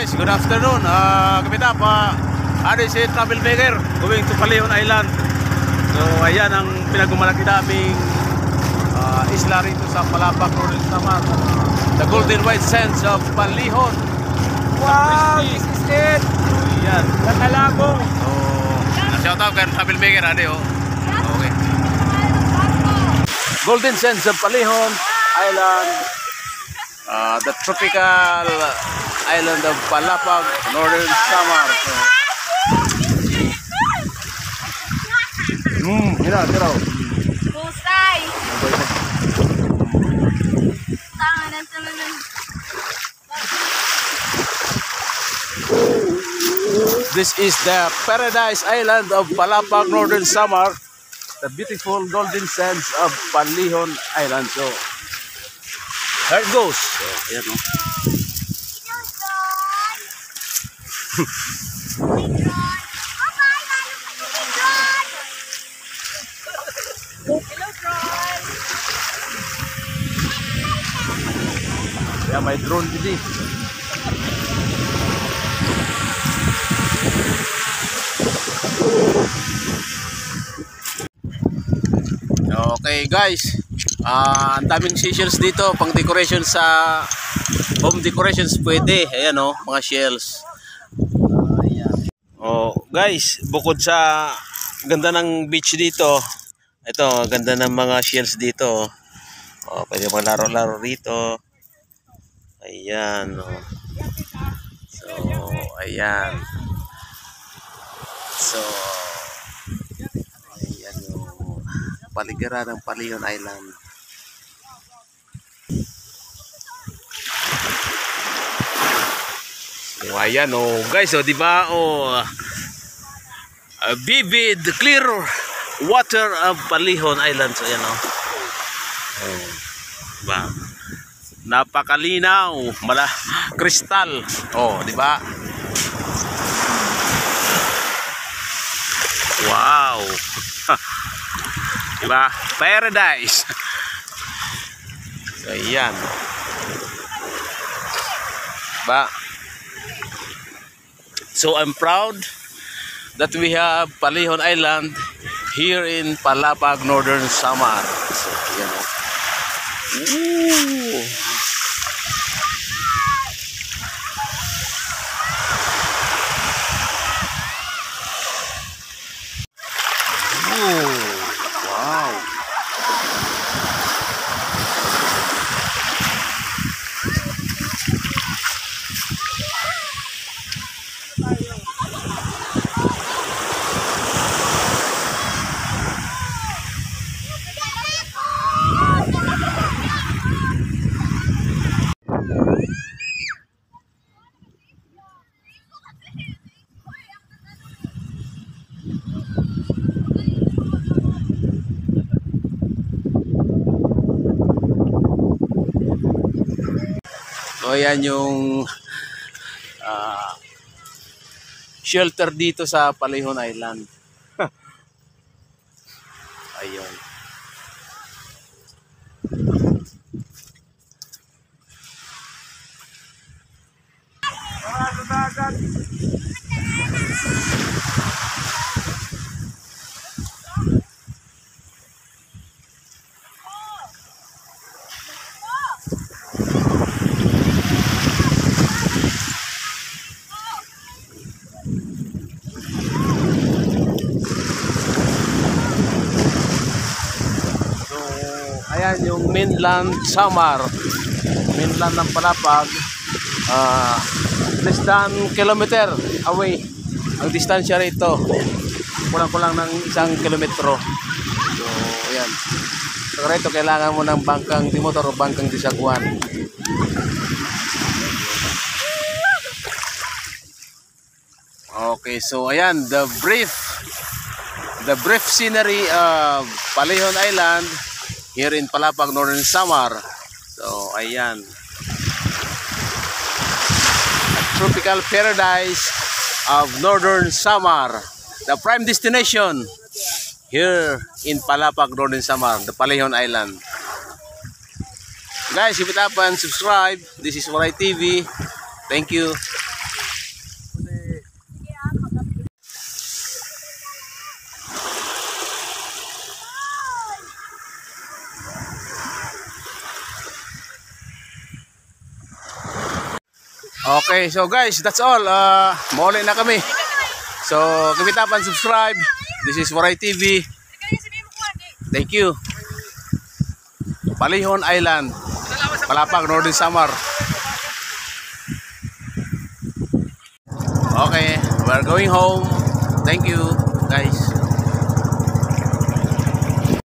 guys, good afternoon. Kapita pa, ano si Travel Maker going to Palayon Island. So ayan ang pinagmamalaki naming isla rito sa Palapag, Northern Samar. The Golden White Sands of Palihon. Wow, this is it. Ayan. Nakalabong. So, shout out kay Travel Maker, ade oh. Okay. Golden Sands of Palihon Island. The tropical island of Palapag, Northern Samar. Tira. Pusay. Tangan naman. This is the paradise island of Palapag, Northern Samar. The beautiful golden sands of Palihon Island. So, there it goes. So, ayan, no? Yeah, may drone dito. Okay guys, ang daming shells dito pang decoration sa home decorations pwede. Ayan o, mga shells. Ayan. Oh guys, bukod sa ganda ng beach dito, ito ganda ng mga shells dito. Oh, pwede maglaro-laro rito. Ayan oh. So, ayan. So, ayan yung paligiran ng Palihon Island. So, ayan oh, guys, oh, di ba? Oh, vivid, clear water of Palihon Island. So, ayan oh. Oh, diba? Napakalinaw, kristal. Oh, di ba? Wow. Diba? Paradise. So, ayan. Diba? So, I'm proud that we have Palihon Island here in Palapag, Northern Samar. So, ayan o. Ooh. Wow. So yan yung shelter dito sa Palihon Island. Ayun. Ayan yung mainland Samar, mainland ng Palapag, less than kilometer away ang distansya rito, kulang-kulang ng 1 kilometro. So ayan, so rito kailangan mo ng bangkang dimotor o bangkang disagwan. Okay, so ayan the brief scenery of Palihon Island here in Palapag, Northern Samar. So, ayan. A tropical paradise of Northern Samar. The prime destination here in Palapag, Northern Samar, the Palihon Island. Guys, hit it up and subscribe. This is Waray TV. Thank you. Okay, so guys, that's all. Mauli na kami. So, kumitapan, subscribe. This is Waray TV. Thank you. Palihon Island, Palapag, Northern Samar. Okay, we're going home. Thank you, guys.